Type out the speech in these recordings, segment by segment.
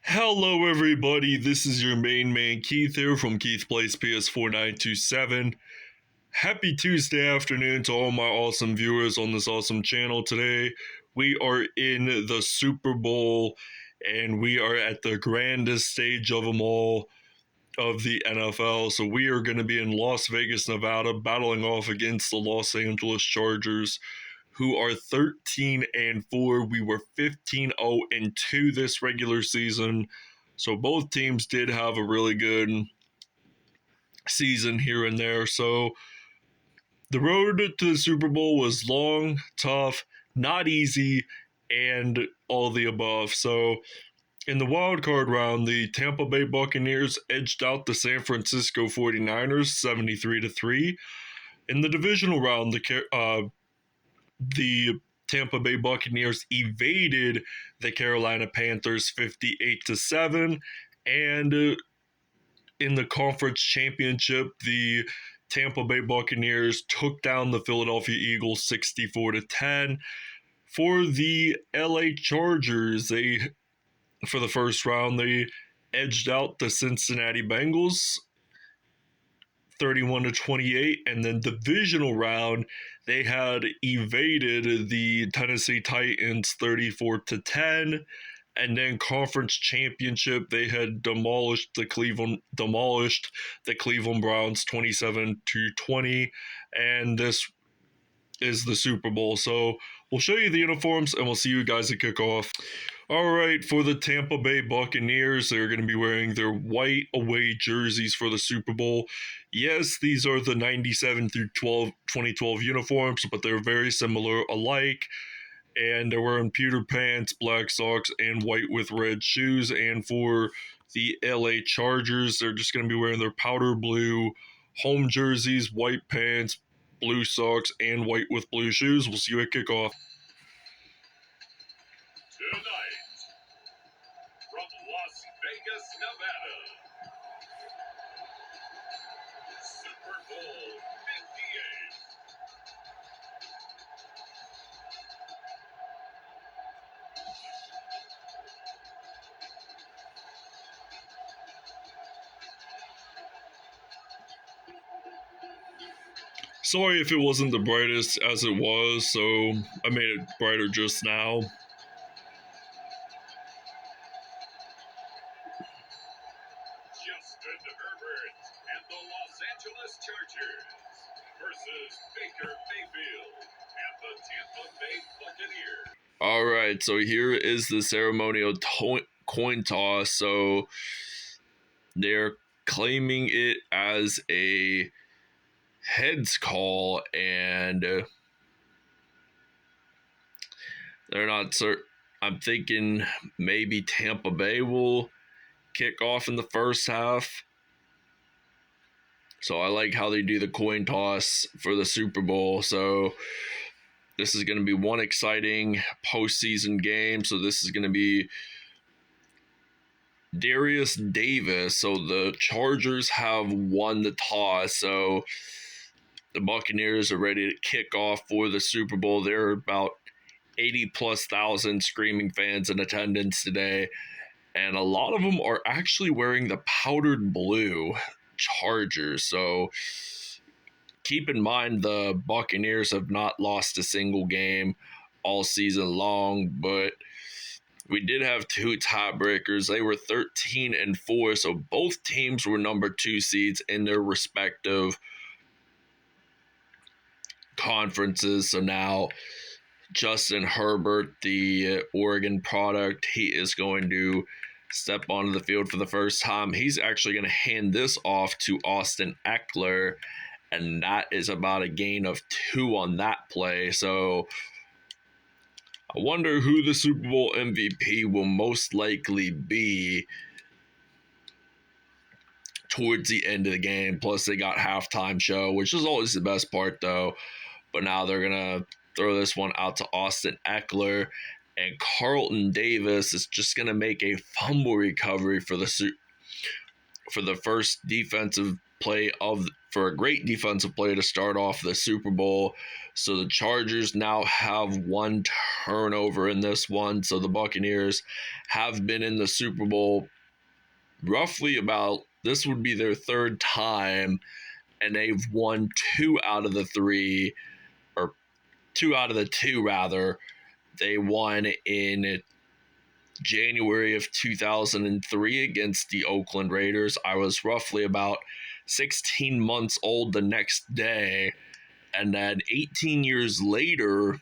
Hello, everybody. This is your main man Keith here from Keith Plays PS4 927. Happy Tuesday afternoon to all my awesome viewers on this awesome channel. Today, we are in the Super Bowl, and we are at the grandest stage of them all of the NFL. So, we are going to be in Las Vegas, Nevada, battling off against the Los Angeles Chargers, who are 13-4. We were 15-0-2 this regular season. So both teams did have a really good season here and there. So the road to the Super Bowl was long, tough, not easy, and all the above. So in the wild card round, the Tampa Bay Buccaneers edged out the San Francisco 49ers 73-3. In the divisional round, the Tampa Bay Buccaneers evaded the Carolina Panthers 58-7, and in the conference championship, the Tampa Bay Buccaneers took down the Philadelphia Eagles 64-10. For the LA Chargers, for the first round, they edged out the Cincinnati Bengals 31-28, and then divisional round they had evaded the Tennessee Titans 34-10, and then conference championship they had demolished the Cleveland Browns 27-20, and this is the Super Bowl. So we'll show you the uniforms and we'll see you guys at kickoff. All right, for the Tampa Bay Buccaneers, they're going to be wearing their white away jerseys for the Super Bowl. Yes, these are the 97 through 2012 uniforms, but they're very similar alike. And they're wearing pewter pants, black socks, and white with red shoes. And for the LA Chargers, they're just going to be wearing their powder blue home jerseys, white pants, blue socks, and white with blue shoes. We'll see you at kickoff. Tonight, from Las Vegas, Nevada, Super Bowl 58. Sorry if it wasn't the brightest as it was, so I made it brighter just now. Justin Herbert and the Los Angeles Chargers versus Baker Mayfield and the Tampa Bay Buccaneers. All right, so here is the ceremonial coin toss. So they're claiming it as a heads call, and they're not certain. I'm thinking maybe Tampa Bay will kick off in the first half. So I like how they do the coin toss for the Super Bowl. So this is going to be one exciting postseason game. So this is going to be Darius Davis. So the Chargers have won the toss. So the Buccaneers are ready to kick off for the Super Bowl. There are about 80,000+ screaming fans in attendance today, and a lot of them are actually wearing the powdered blue Chargers. So keep in mind the Buccaneers have not lost a single game all season long, but we did have two tiebreakers. They were 13-4, so both teams were number 2 seeds in their respective conferences. So now Justin Herbert, the Oregon product, he is going to step onto the field for the first time. He's actually going to hand this off to Austin Ekeler, and that is about a gain of 2 on that play. So I wonder who the Super Bowl MVP will most likely be towards the end of the game. Plus, they got halftime show, which is always the best part, though. But now they're going to throw this one out to Austin Ekeler, and Carlton Davis is just going to make a fumble recovery for the first defensive play for a great defensive play to start off the Super Bowl. So the Chargers now have one turnover in this one. So the Buccaneers have been in the Super Bowl roughly this would be their third time, and they've won 2 out of the 3, or 2 out of the 2 rather. They won in January of 2003 against the Oakland Raiders. I was roughly about 16 months old the next day. And then 18 years later,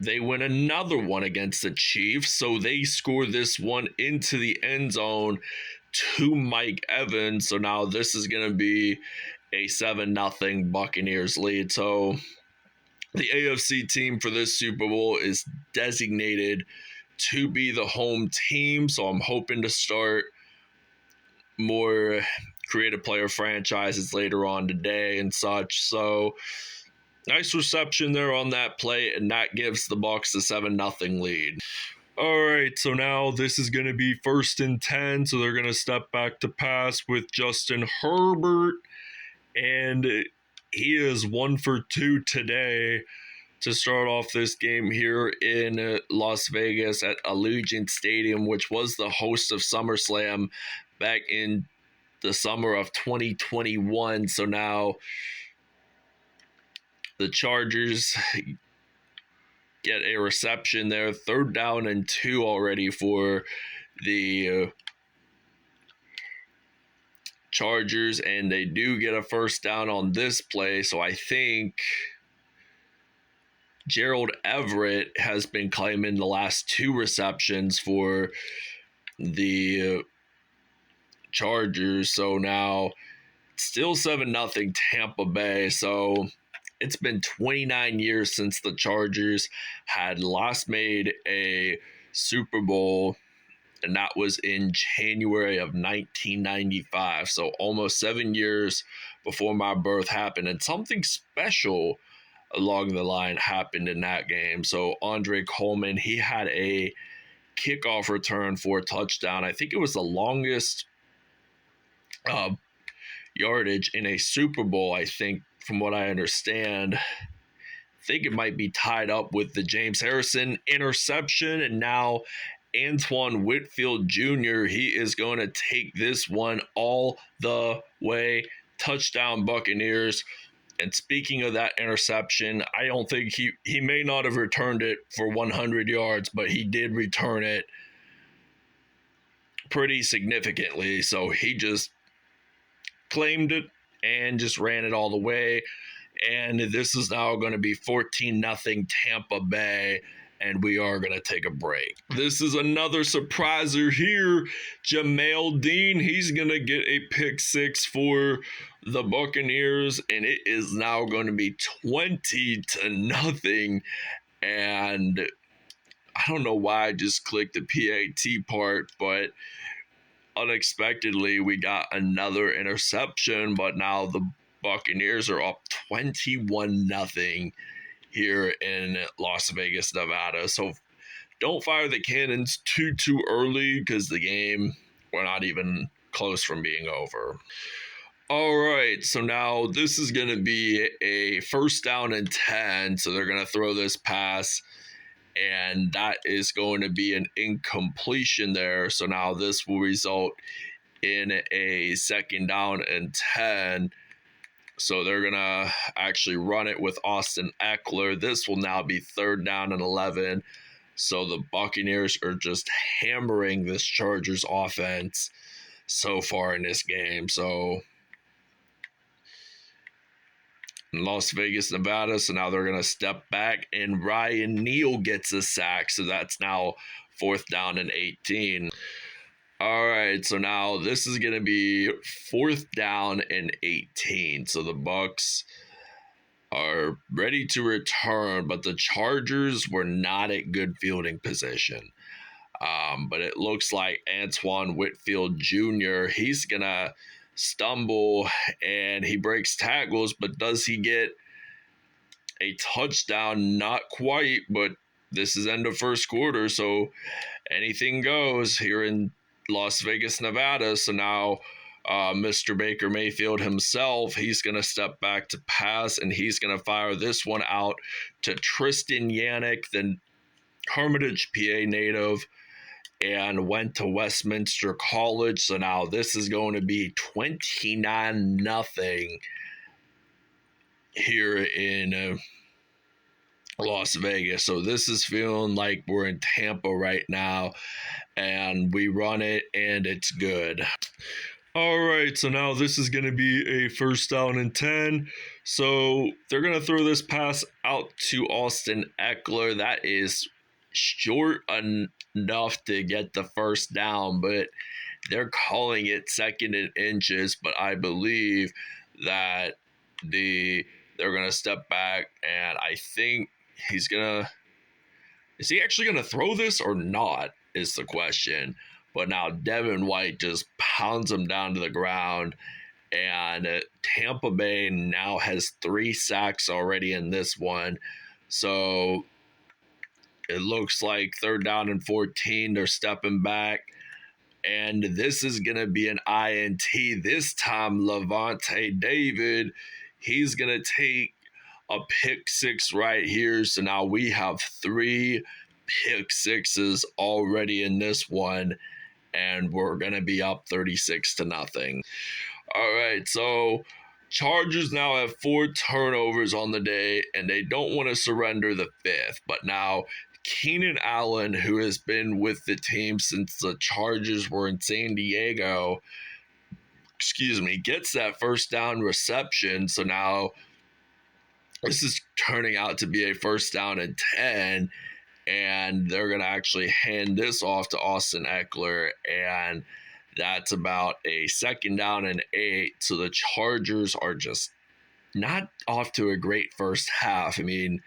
they win another one against the Chiefs. So they score this one into the end zone to Mike Evans. So now this is going to be a 7-0 Buccaneers lead. So the AFC team for this Super Bowl is designated to be the home team. So I'm hoping to start more creative player franchises later on today and such. So nice reception there on that play, and that gives the Bucs the 7-0 lead. All right, so now this is going to be 1st and 10, so they're going to step back to pass with Justin Herbert, and he is 1 for 2 today to start off this game here in Las Vegas at Allegiant Stadium, which was the host of SummerSlam back in the summer of 2021. So now the Chargers get a reception there. 3rd down and 2 already for the Chargers, and they do get a 1st down on this play. So I think Gerald Everett has been claiming the last 2 receptions for the Chargers. So now still 7-0 Tampa Bay. So it's been 29 years since the Chargers had last made a Super Bowl, and that was in January of 1995. So almost 7 years before my birth happened, and something special along the line happened in that game. So Andre Coleman, he had a kickoff return for a touchdown. I think it was the longest yardage in a Super Bowl, I think, from what I understand. I think it might be tied up with the James Harrison interception, and now Antoine Whitfield Jr., he is going to take this one all the way. Touchdown Buccaneers. And speaking of that interception, I don't think he may not have returned it for 100 yards, but he did return it pretty significantly. So he just claimed it and just ran it all the way. And this is now going to be 14-0 Tampa Bay, and we are going to take a break. This is another surpriser here. Jamel Dean, he's going to get a pick 6 for the Buccaneers, and it is now going to be 20-0. And I don't know why I just clicked the PAT part, but unexpectedly we got another interception, but now the Buccaneers are up 21-0 here in Las Vegas, Nevada. So don't fire the cannons too early, because the game, we're not even close from being over. All right, so now this is going to be a 1st down and 10. So they're going to throw this pass, and that is going to be an incompletion there. So now this will result in a 2nd down and 10. So they're going to actually run it with Austin Eckler. This will now be 3rd down and 11. So the Buccaneers are just hammering this Chargers offense so far in this game. So in Las Vegas, Nevada, so now they're going to step back, and Ryan Neal gets a sack. So that's now 4th down and 18. All right, so now this is going to be 4th down and 18. So the Bucs are ready to return, but the Chargers were not at good fielding position. But it looks like Antoine Whitfield Jr., he's going to stumble, and he breaks tackles, but does he get a touchdown? Not quite, but this is end of 1st quarter, so anything goes here in Las Vegas, Nevada. So now Mr. Baker Mayfield himself, he's going to step back to pass, and he's going to fire this one out to Tristan Yannick, the Hermitage, PA native, and went to Westminster College. So now this is going to be 29-0 here in Las Vegas. So this is feeling like we're in Tampa right now, and we run it, and it's good. All right, so now this is going to be a 1st down and 10. So they're going to throw this pass out to Austin Eckler. That is short enough to get the 1st down, but they're calling it 2nd and inches. But I believe that they're going to step back, and I think is he actually going to throw this or not is the question. But now Devin White just pounds him down to the ground, and Tampa Bay now has 3 sacks already in this one. So it looks like 3rd down and 14, they're stepping back, and this is going to be an INT. This time, Levante David, he's going to take a pick 6 right here. So now we have 3 pick 6s already in this one, and we're going to be up 36-0. All right, so Chargers now have 4 turnovers on the day, and they don't want to surrender the 5th. But now Keenan Allen, who has been with the team since the Chargers were in San Diego, gets that 1st down reception. So now this is turning out to be a 1st down and 10. And they're going to actually hand this off to Austin Eckler, and that's about a 2nd down and 8. So the Chargers are just not off to a great first half. I mean,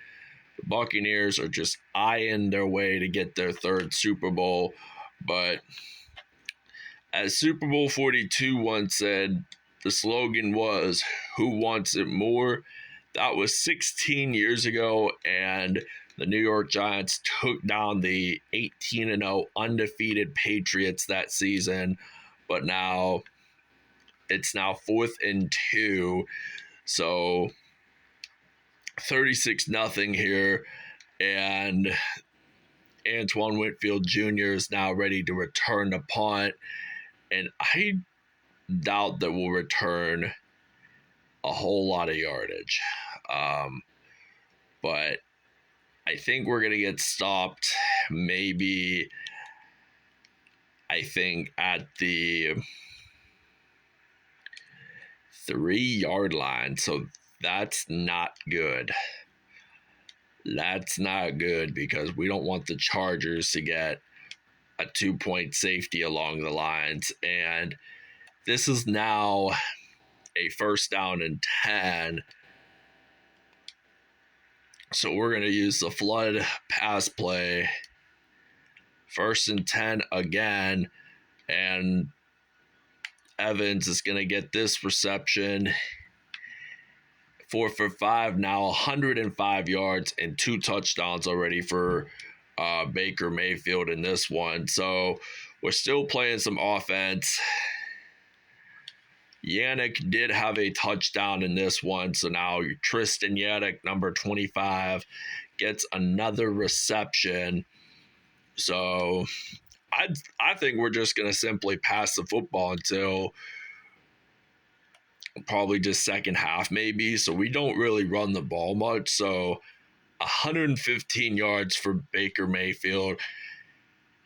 the Buccaneers are just eyeing their way to get their 3rd Super Bowl. But as Super Bowl 42 once said, the slogan was, "Who wants it more?" That was 16 years ago, and the New York Giants took down the 18-0 undefeated Patriots that season. But now it's now 4th and 2. So 36-0 here. And Antoine Winfield Jr. is now ready to return the punt. And I doubt that we'll return a whole lot of yardage. But I think we're going to get stopped maybe, I think, at the 3-yard line. So that's not good. That's not good, because we don't want the Chargers to get a 2-point safety along the lines. And this is now a 1st down and 10. So we're going to use the flood pass play. 1st and 10 again. And Evans is going to get this reception. 4 for 5 now, 105 yards and 2 touchdowns already for Baker Mayfield in this one. So we're still playing some offense. Yannick did have a touchdown in this one. So now Tristan Yannick, number 25, gets another reception. So I think we're just going to simply pass the football until probably just second half maybe. So we don't really run the ball much. So 115 yards for Baker Mayfield.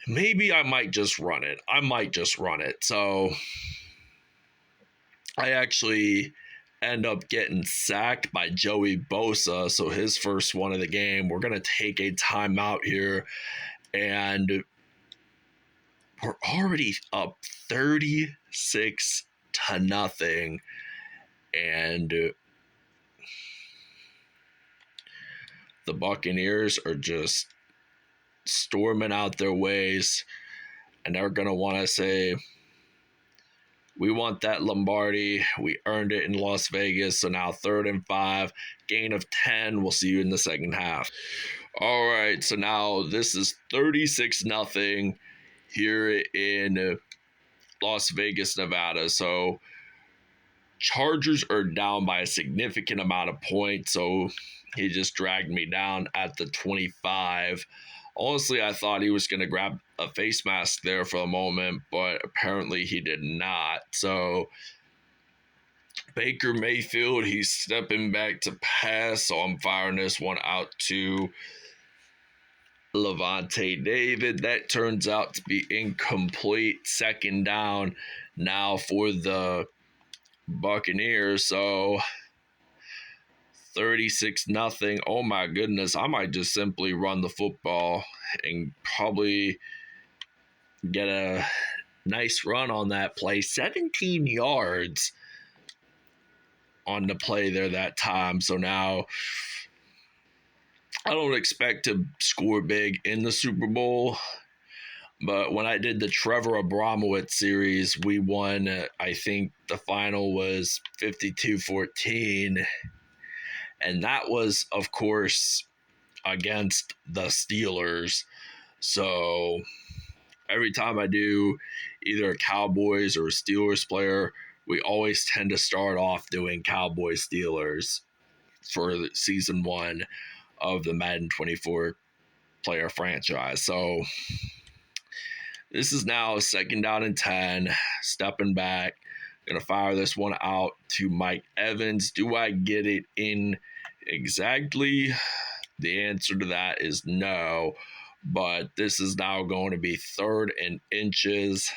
Maybe I might just run it. So I actually end up getting sacked by Joey Bosa. So his first one of the game. We're going to take a timeout here. And we're already up 36-0. And the Buccaneers are just storming out their ways. And they're going to want to say, we want that Lombardi. We earned it in Las Vegas. So now 3rd and 5, gain of 10. We'll see you in the second half. All right, so now this is 36-0 here in Las Vegas, Nevada. So Chargers are down by a significant amount of points. So he just dragged me down at the 25. Honestly, I thought he was going to grab a face mask there for a moment, but apparently he did not. So Baker Mayfield, he's stepping back to pass. So I'm firing this one out to Levante David. That turns out to be incomplete. Second down now for the Buccaneers. So 36-0. Oh my goodness. I might just simply run the football and probably get a nice run on that play. 17 yards on the play there that time. So now I don't expect to score big in the Super Bowl. But when I did the Trevor Abramowitz series, we won, I think the final was 52-14. And that was, of course, against the Steelers. So every time I do either a Cowboys or a Steelers player, we always tend to start off doing Cowboys Steelers for season 1 of the Madden 24 player franchise. So this is now second down and 10, stepping back. Gonna fire this one out to Mike Evans. Do I get it in exactly? The answer to that is no. But this is now going to be 3rd and inches.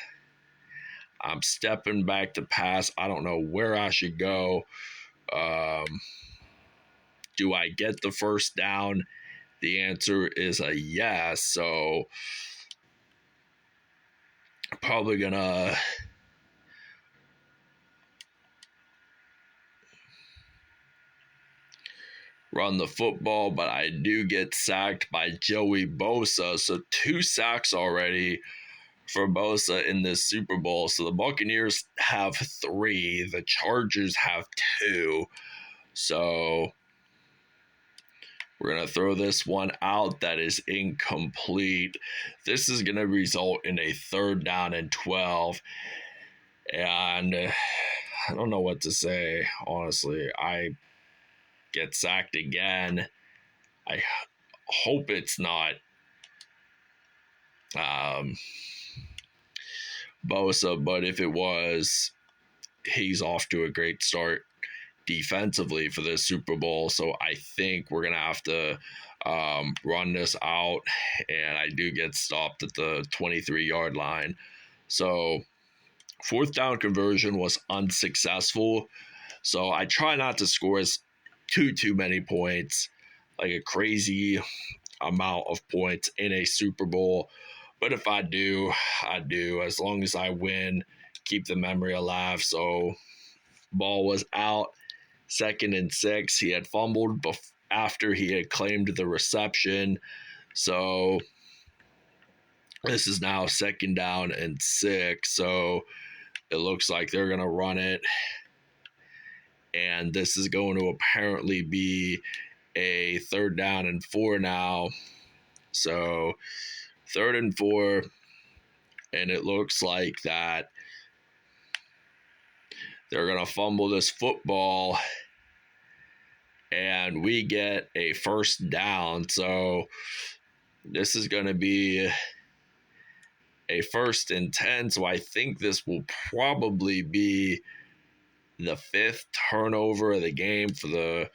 I'm stepping back to pass. I don't know where I should go. Do I get the first down? The answer is a yes. So probably gonna run the football, but I do get sacked by Joey Bosa. So 2 sacks already for Bosa in this Super Bowl. So the Buccaneers have 3. The Chargers have 2. So we're going to throw this one out. That is incomplete. This is going to result in a 3rd down and 12. And I don't know what to say, honestly. I get sacked again. I hope it's not Bosa, but if it was, he's off to a great start defensively for this Super Bowl. So I think we're going to have to run this out, and I do get stopped at the 23-yard line. So 4th down conversion was unsuccessful. So I try not to score too many points, like a crazy amount of points in a Super Bowl. But if I do, I do. As long as I win, keep the memory alive. So ball was out. 2nd and 6. He had fumbled after he had claimed the reception. So this is now 2nd down and 6. So it looks like they're going to run it. And this is going to apparently be a 3rd down and 4 now. So 3rd and 4. And it looks like that they're going to fumble this football. And we get a 1st down. So this is going to be a 1st and 10. So I think this will probably be the 5th turnover of the game for the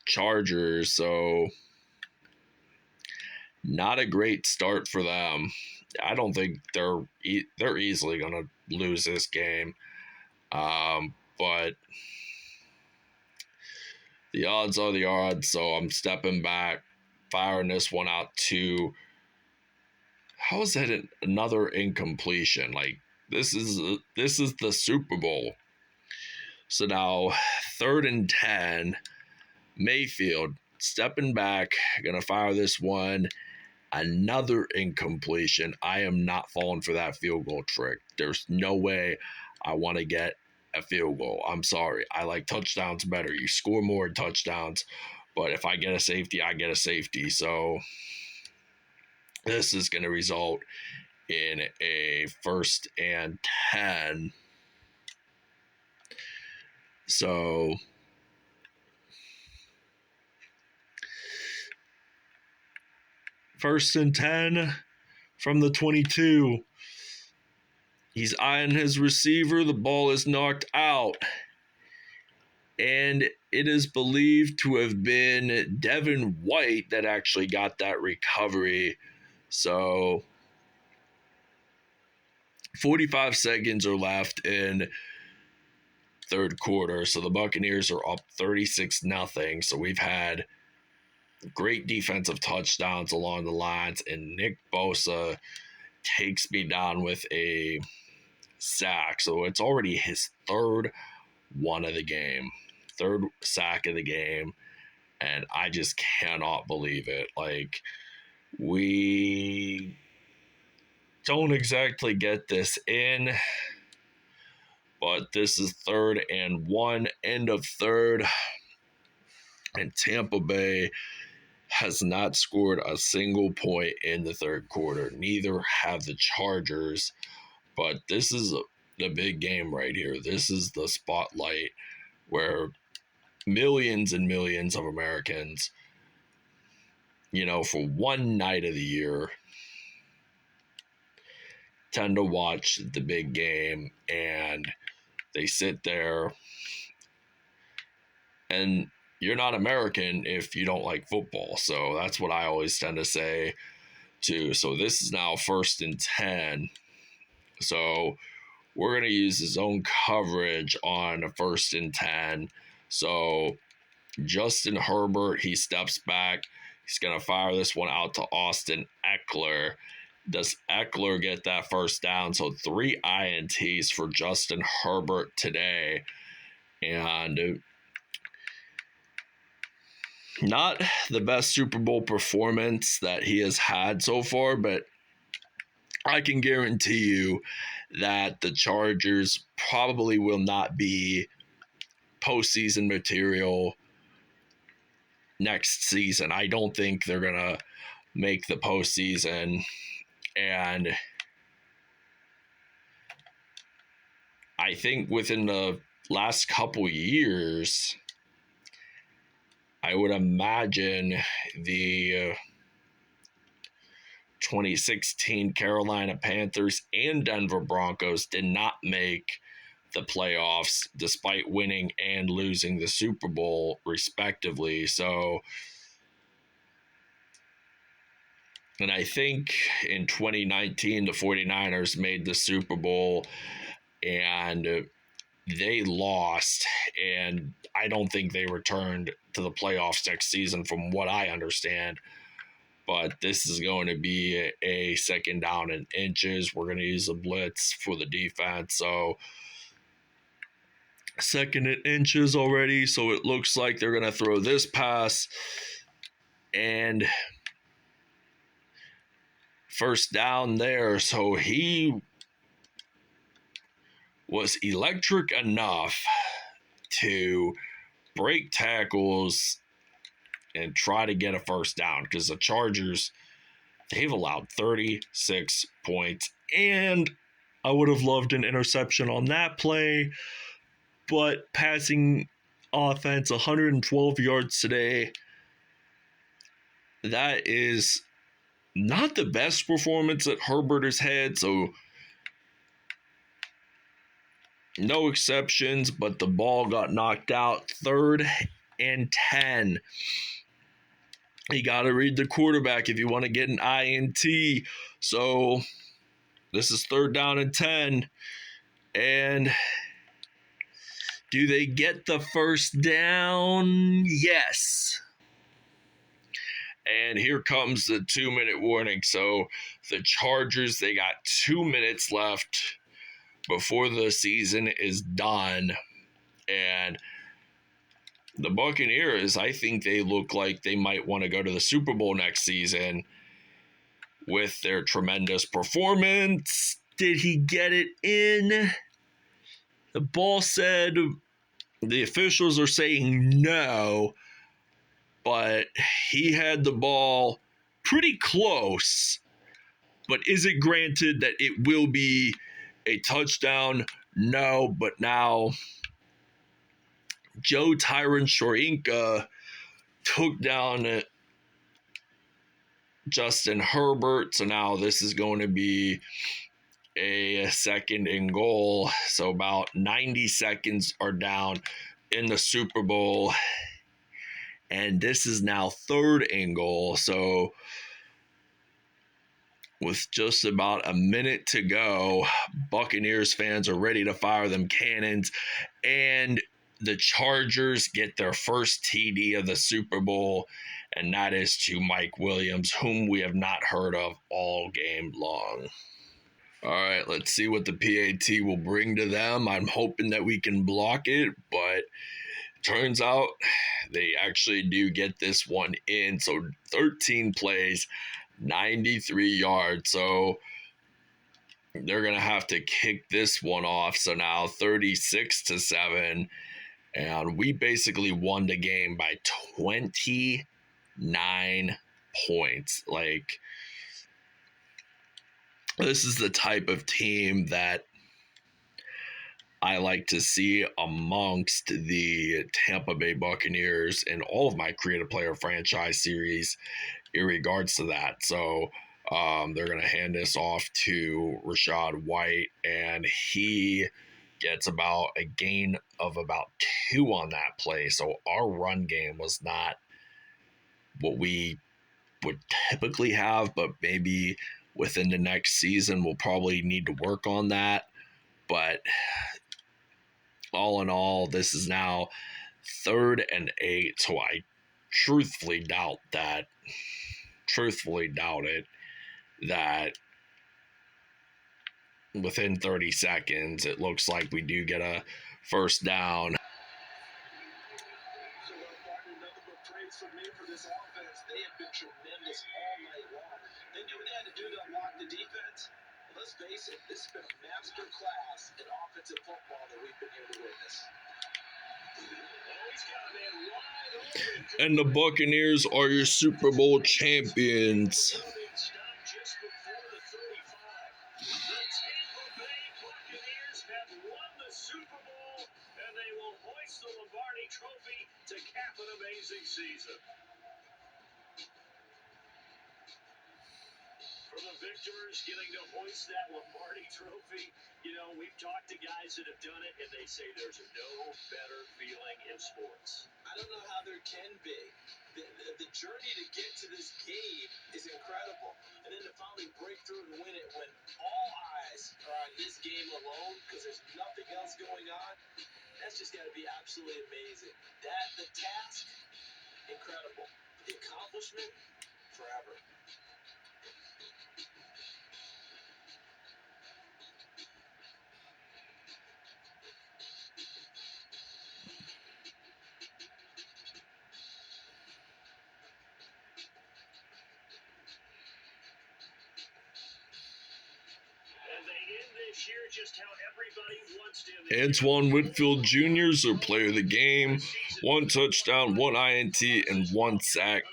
Chargers. So not a great start for them. I don't think they're easily going to lose this game. But the odds are the odds. So I'm stepping back, firing this one out to, how is that another incompletion? Like, this is the Super Bowl. So now 3rd and 10, Mayfield stepping back, gonna fire this one. Another incompletion. I am not falling for that field goal trick. There's no way I want to get a field goal. I'm sorry. I like touchdowns better. You score more touchdowns. But if I get a safety, I get a safety. So this is going to result in a 1st and 10. So first and 10 from the 22. He's eyeing his receiver. The ball is knocked out. And it is believed to have been Devin White that actually got that recovery. So 45 seconds are left in third quarter. So the Buccaneers are up 36-0. So we've had great defensive touchdowns along the lines, and Nick Bosa takes me down with a sack. So it's already his third one of the game, third sack of the game, and I just cannot believe it. Like, we don't exactly get this in, but this is 3rd and 1, end of third, and Tampa Bay has not scored a single point in the third quarter. Neither have the Chargers, but this is the big game right here. This is the spotlight where millions and millions of Americans, for one night of the year, tend to watch the big game, and they sit there, and you're not American if you don't like football. So that's what I always tend to say too. So this is now 1st and 10. So we're going to use the zone coverage on a 1st and 10. So Justin Herbert, he steps back. He's going to fire this one out to Austin Eckler. Does Eckler get that first down? So 3 INTs for Justin Herbert today. And not the best Super Bowl performance that he has had so far, but I can guarantee you that the Chargers probably will not be postseason material next season. I don't think they're going to make the postseason. And I think within the last couple years, I would imagine the 2016 Carolina Panthers and Denver Broncos did not make the playoffs despite winning and losing the Super Bowl respectively. So, and I think in 2019, the 49ers made the Super Bowl and they lost, and I don't think they returned to the playoffs next season from what I understand. But this is going to be a 2nd down and inches. We're going to use a blitz for the defense. So 2nd and inches already. So it looks like they're going to throw this pass. And first down there. So he was electric enough to break tackles and try to get a first down, because the Chargers, they've allowed 36 points, and I would have loved an interception on that play, but passing offense, 112 yards today, that is not the best performance that Herbert has had, so no exceptions, but the ball got knocked out. 3rd and 10. You got to read the quarterback if you want to get an INT. So this is 3rd down and 10. And do they get the first down? Yes. And here comes the 2-minute warning. So the Chargers, they got 2 minutes left before the season is done. And the Buccaneers, I think they look like they might want to go to the Super Bowl next season with their tremendous performance. Did he get it in? The ball said, the officials are saying no, but he had the ball pretty close. But is it granted that it will be a touchdown? No, but now Joe Tyron Shorinka took down Justin Herbert. So now this is going to be a second and goal. So about 90 seconds are down in the Super Bowl. And this is now third and goal. So with just about a minute to go, Buccaneers fans are ready to fire them cannons. And the Chargers get their first TD of the Super Bowl, and that is to Mike Williams, whom we have not heard of all game long. All right, let's see what the PAT will bring to them. I'm hoping that we can block it, but turns out they actually do get this one in. So 13 plays, 93 yards. So they're going to have to kick this one off. So now 36-7. And we basically won the game by 29 points. Like, this is the type of team that I like to see amongst the Tampa Bay Buccaneers in all of my creative player franchise series in regards to that. So they're going to hand this off to Rachaad White, and he gets about a gain of about 2 on that play. So our run game was not what we would typically have, but maybe within the next season we'll probably need to work on that. But all in all, this is now 3rd and 8. So I truthfully doubt it that within 30 seconds, it looks like we do get a first down. So another praise from me for this offense. They have been tremendous all night long. They knew what they had to do to unlock the defense. Well, let's face it, this has been a master class in offensive football that we've been here to witness. And the Buccaneers are your Super Bowl champions. The Lombardi Trophy to cap an amazing season. For the victors getting to hoist that Lombardi Trophy, you know, we've talked to guys that have done it, and they say there's no better feeling in sports. I don't know how there can be. The journey to get to this game is incredible. And then to finally break through and win it when all eyes are on this game alone because there's nothing else going on. That's just got to be absolutely amazing. The task, incredible. The accomplishment, forever. Antoine Whitfield Jr. is their player of the game. 1 touchdown, 1 INT, and 1 sack.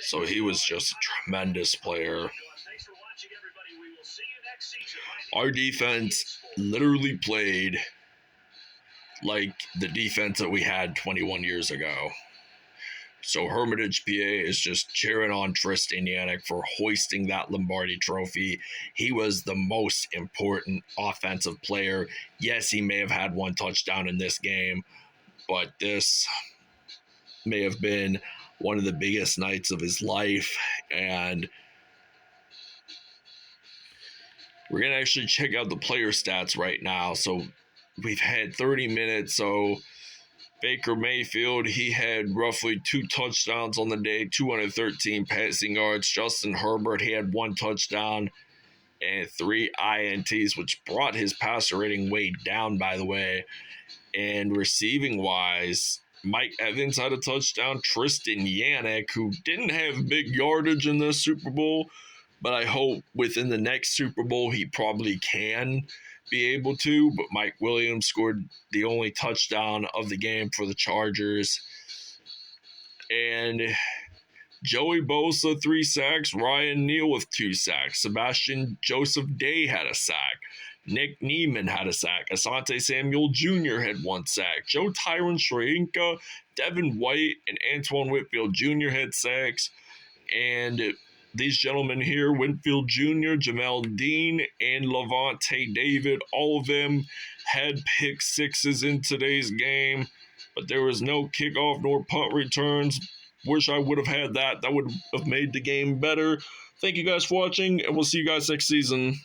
So he was just a tremendous player. Our defense literally played like the defense that we had 21 years ago. So Hermitage, PA is just cheering on Tristan Yannick for hoisting that Lombardi Trophy. He was the most important offensive player. Yes, he may have had 1 touchdown in this game, but this may have been one of the biggest nights of his life. And we're going to actually check out the player stats right now. So we've had 30 minutes, so Baker Mayfield, he had roughly 2 touchdowns on the day, 213 passing yards. Justin Herbert, he had 1 touchdown and 3 INTs, which brought his passer rating way down, by the way. And receiving-wise, Mike Evans had a touchdown. Tristan Yannick, who didn't have big yardage in this Super Bowl, but I hope within the next Super Bowl he probably can be able to. But Mike Williams scored the only touchdown of the game for the Chargers. And Joey Bosa, 3 sacks. Ryan Neal with 2 sacks. Sebastian Joseph Day had a sack. Nick Neiman had a sack. Asante Samuel Jr. had 1 sack. Joe Tyron Shrinka, Devin White, and Antoine Whitfield Jr. had sacks. And these gentlemen here, Winfield Jr., Jamel Dean, and Levante David, all of them had pick sixes in today's game, but there was no kickoff nor punt returns. Wish I would have had that. That would have made the game better. Thank you guys for watching, and we'll see you guys next season.